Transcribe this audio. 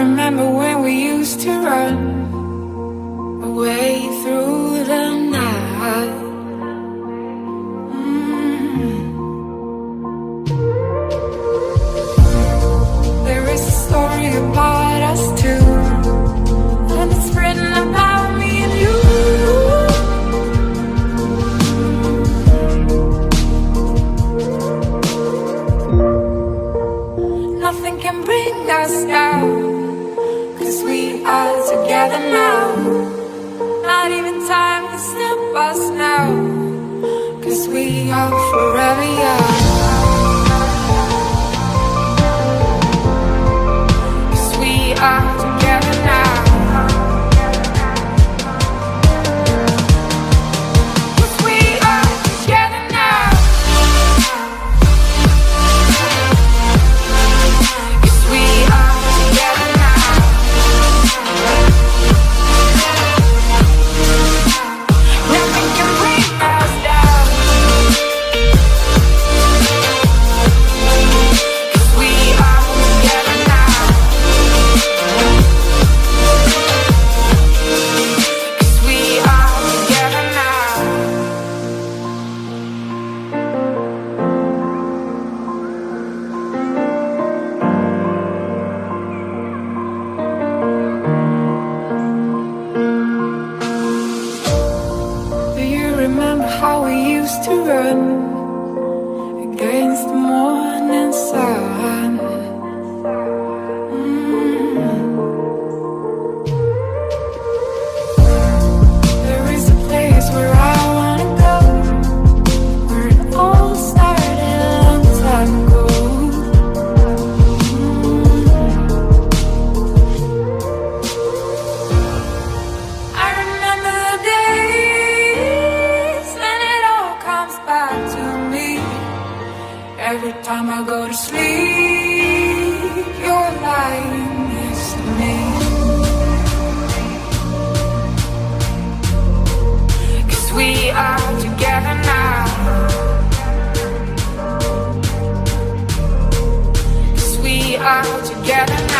remember when we used to run away through the night. There is a story about us two, and it's written about me and you. Nothing can bring us down, 'cause we are together now. Not even time can stop us now, 'cause we are forever young. 'Cause we are together now. 'Cause we are together now. 'Cause we are together now. Nothing can bring us down. 'Cause we are together now. 'Cause we are together now. Do you remember how we used to run against the morning sun? There is a place where I wanna go, where it all started a long time ago. I remember the days, and it all comes back to me. Every time I go to sleep, you're lying next to me. 'Cause we are together now. 'Cause we are together now.